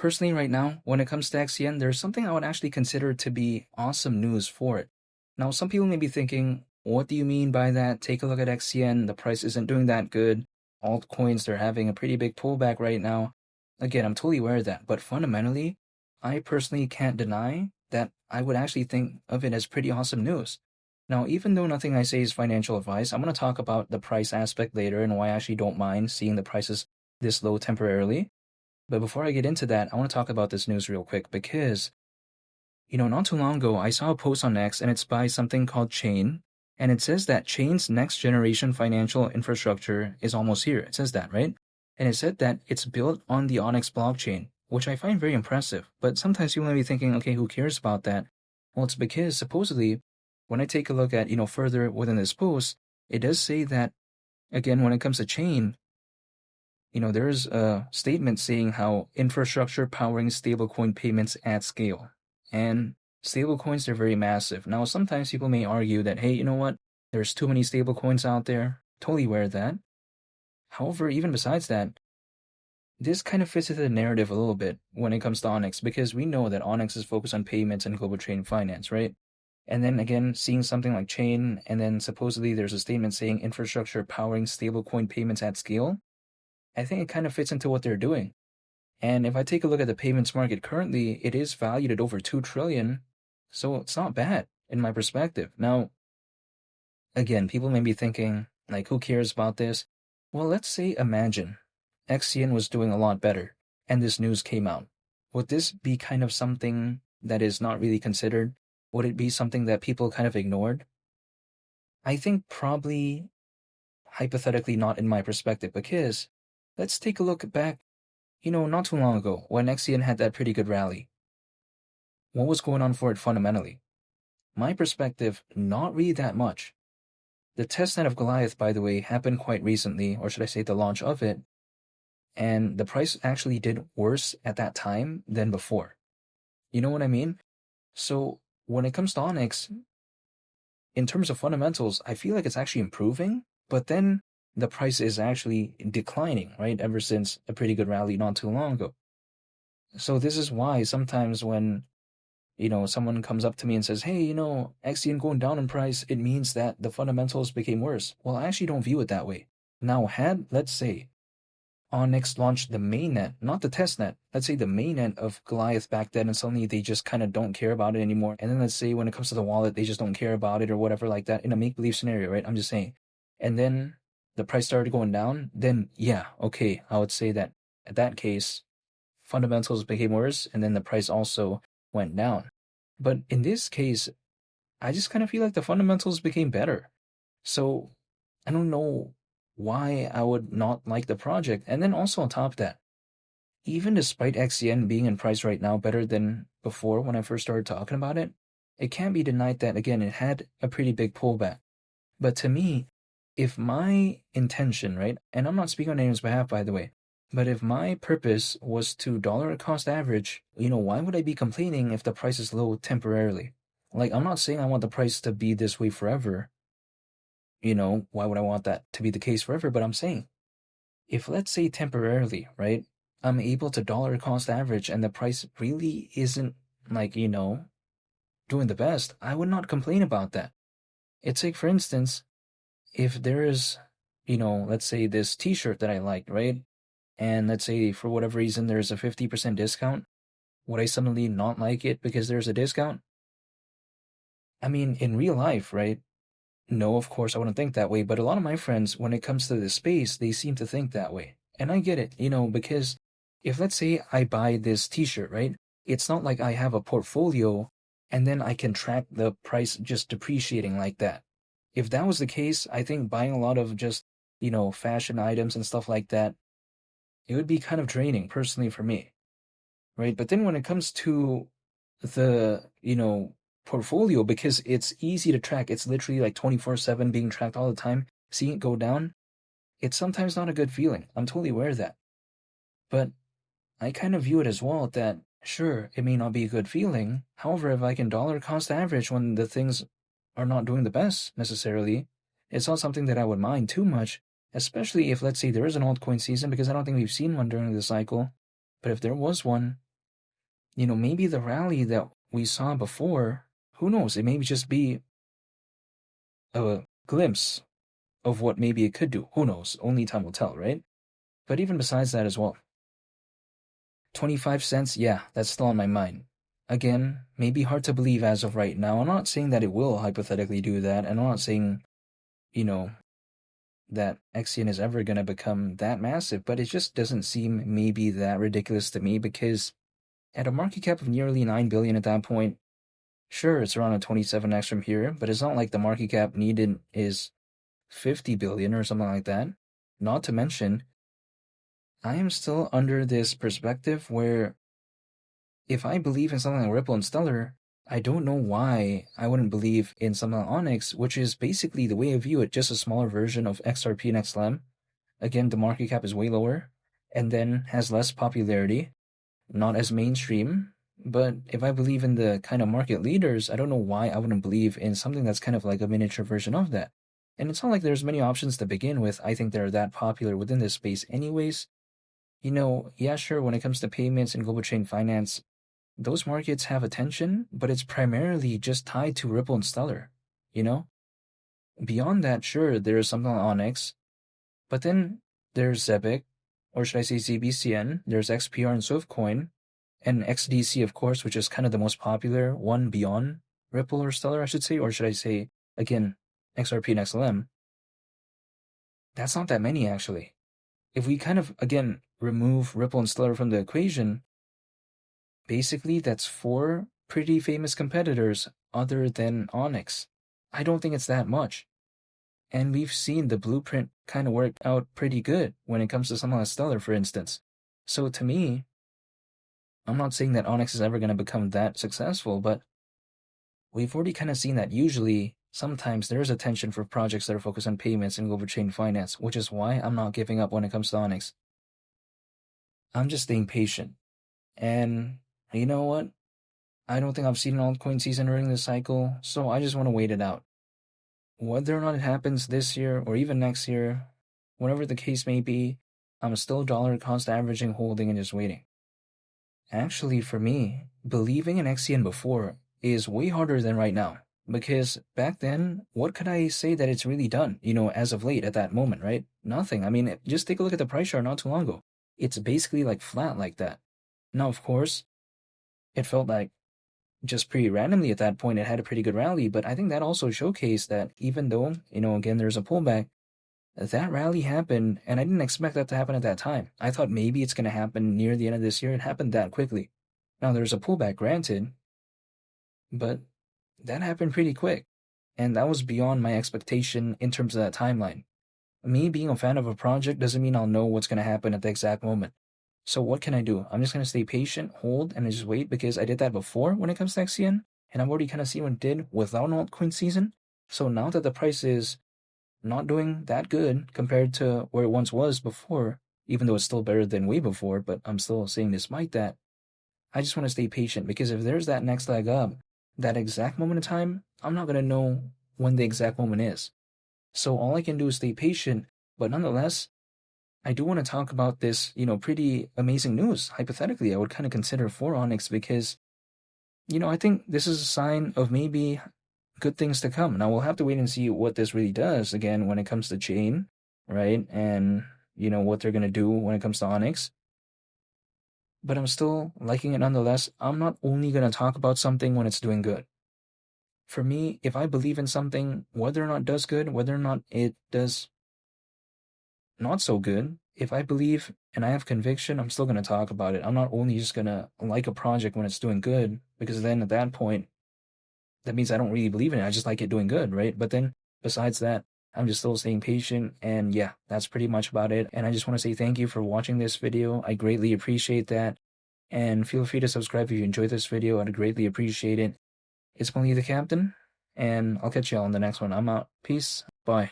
personally right now, when it comes to XCN, there's something I would actually consider to be awesome news for it. Now, some people may be thinking, what do you mean by that? Take a look at XCN, the price isn't doing that good. Altcoins, they're having a pretty big pullback right now. Again, I'm totally aware of that, but fundamentally, I personally can't deny that I would actually think of it as pretty awesome news. Now, even though nothing I say is financial advice, I'm going to talk about the price aspect later and why I actually don't mind seeing the prices this low temporarily. But before I get into that, I want to talk about this news real quick because, not too long ago, I saw a post on X and it's by something called Chain. And it says that Chain's next generation financial infrastructure is almost here. It says that, right? And it said that it's built on the Onyx blockchain, which I find very impressive. But sometimes you might be thinking, okay, who cares about that? Well, it's because supposedly, when I take a look at, further within this post, it does say that, again, when it comes to Chain, there's a statement saying how infrastructure powering stablecoin payments at scale. And stablecoins are very massive. Now, sometimes people may argue that, hey, you know what? There's too many stablecoins out there. Totally aware of that. However, even besides that, this kind of fits into the narrative a little bit when it comes to Onyx because we know that Onyx is focused on payments and global trade and finance, right? And then again, seeing something like Chain, and then supposedly there's a statement saying infrastructure powering stablecoin payments at scale. I think it kind of fits into what they're doing. And if I take a look at the payments market currently, it is valued at over 2 trillion. So it's not bad in my perspective. Now, again, people may be thinking, like, who cares about this? Well, let's say imagine XCN was doing a lot better and this news came out. Would this be kind of something that is not really considered? Would it be something that people kind of ignored? I think probably hypothetically not in my perspective because let's take a look back, not too long ago when XCN had that pretty good rally. What was going on for it fundamentally? My perspective, not really that much. The testnet of Goliath, by the way, happened quite recently, or should I say the launch of it, and the price actually did worse at that time than before. You know what I mean? So when it comes to Onyx, in terms of fundamentals, I feel like it's actually improving, but then the price is actually declining, right? Ever since a pretty good rally not too long ago. So this is why sometimes when, someone comes up to me and says, hey, XCN going down in price, it means that the fundamentals became worse. Well, I actually don't view it that way. Now, let's say, Onyx launched the mainnet, not the testnet, let's say the mainnet of Goliath back then, and suddenly they just kind of don't care about it anymore. And then let's say when it comes to the wallet, they just don't care about it or whatever like that in a make-believe scenario, right? I'm just saying. And then the price started going down, then yeah, okay, I would say that at that case, fundamentals became worse, and then the price also went down. But in this case, I just kind of feel like the fundamentals became better. So I don't know why I would not like the project. And then also on top of that, even despite XCN being in price right now better than before when I first started talking about it, it can't be denied that, again, it had a pretty big pullback. But to me, if my intention, right, and I'm not speaking on anyone's behalf, by the way, but if my purpose was to dollar cost average, why would I be complaining if the price is low temporarily? Like, I'm not saying I want the price to be this way forever. Why would I want that to be the case forever? But I'm saying, if let's say temporarily, right, I'm able to dollar cost average and the price really isn't like, doing the best, I would not complain about that. It's like, for instance, if there is, let's say this t-shirt that I liked, right? And let's say for whatever reason there's a 50% discount, would I suddenly not like it because there's a discount? I mean, in real life, right? No, of course I wouldn't think that way, but a lot of my friends, when it comes to this space, they seem to think that way. And I get it, because if let's say I buy this t-shirt, right? It's not like I have a portfolio and then I can track the price just depreciating like that. If that was the case, I think buying a lot of just, fashion items and stuff like that, it would be kind of draining personally for me, right? But then when it comes to the, portfolio, because it's easy to track, it's literally like 24/7 being tracked all the time, seeing it go down, it's sometimes not a good feeling. I'm totally aware of that. But I kind of view it as well that, sure, it may not be a good feeling. However, if I can dollar cost average when the things are not doing the best necessarily, it's not something that I would mind too much, especially if, let's say, there is an altcoin season, because I don't think we've seen one during the cycle. But if there was one, maybe the rally that we saw before, who knows? It may just be a glimpse of what maybe it could do. Who knows? Only time will tell, right? But even besides that as well, 25 cents, yeah, that's still on my mind. Again, maybe hard to believe as of right now. I'm not saying that it will hypothetically do that, and I'm not saying, you know, that XCN is ever going to become that massive, but it just doesn't seem maybe that ridiculous to me because at a market cap of nearly 9 billion at that point, sure, it's around a 27x from here, but it's not like the market cap needed is 50 billion or something like that. Not to mention, I am still under this perspective where if I believe in something like Ripple and Stellar, I don't know why I wouldn't believe in something like Onyx, which is basically the way I view it, just a smaller version of XRP and XLM. Again, the market cap is way lower, and then has less popularity, not as mainstream. But if I believe in the kind of market leaders, I don't know why I wouldn't believe in something that's kind of like a miniature version of that. And it's not like there's many options to begin with. I think they're that popular within this space anyways. Yeah, sure, when it comes to payments and global chain finance, those markets have attention, but it's primarily just tied to Ripple and Stellar, you know? Beyond that, sure, there's something like Onyx, but then there's Zebic, or should I say ZBCN, there's XPR and Swiftcoin, and XDC, of course, which is kind of the most popular one beyond Ripple or Stellar, I should say, or should I say, again, XRP and XLM. That's not that many, actually. If we kind of, again, remove Ripple and Stellar from the equation, basically that's 4 pretty famous competitors other than Onyx. I don't think it's that much. And we've seen the blueprint kind of work out pretty good when it comes to something like Stellar, for instance. So to me, I'm not saying that Onyx is ever going to become that successful, but we've already kind of seen that usually, sometimes there is attention for projects that are focused on payments and global chain finance, which is why I'm not giving up when it comes to Onyx. I'm just staying patient. And you know what? I don't think I've seen an altcoin season during this cycle, so I just want to wait it out. Whether or not it happens this year or even next year, whatever the case may be, I'm still dollar cost averaging, holding, and just waiting. Actually, for me, believing in XCN before is way harder than right now. Because back then, what could I say that it's really done, as of late at that moment, right? Nothing. I mean, just take a look at the price chart not too long ago. It's basically like flat like that. Now, of course, it felt like just pretty randomly at that point, it had a pretty good rally, but I think that also showcased that even though, again, there's a pullback, that rally happened, and I didn't expect that to happen at that time. I thought maybe it's going to happen near the end of this year. It happened that quickly. Now, there's a pullback, granted, but that happened pretty quick, and that was beyond my expectation in terms of that timeline. Me being a fan of a project doesn't mean I'll know what's going to happen at the exact moment. So what can I do? I'm just going to stay patient, hold, and just wait because I did that before when it comes to XCN, and I've already kind of seen what it did without an altcoin season. So now that the price is not doing that good compared to where it once was before, even though it's still better than way before, but I'm still saying despite that, I just want to stay patient because if there's that next leg up, that exact moment in time, I'm not going to know when the exact moment is. So all I can do is stay patient, but nonetheless, I do want to talk about this, pretty amazing news. Hypothetically, I would kind of consider for Onyx because, I think this is a sign of maybe good things to come. Now we'll have to wait and see what this really does again when it comes to chain, right? And, what they're going to do when it comes to Onyx. But I'm still liking it nonetheless. I'm not only going to talk about something when it's doing good. For me, if I believe in something, whether or not it does good, whether or not it does not so good, if I believe and I have conviction, I'm still going to talk about it. I'm not only just going to like a project when it's doing good, because then at that point, that means I don't really believe in it. I just like it doing good, right? But then besides that, I'm just still staying patient. And yeah, that's pretty much about it. And I just want to say thank you for watching this video. I greatly appreciate that. And feel free to subscribe if you enjoyed this video. I'd greatly appreciate it. It's Molly the Captain, and I'll catch you all in the next one. I'm out. Peace. Bye.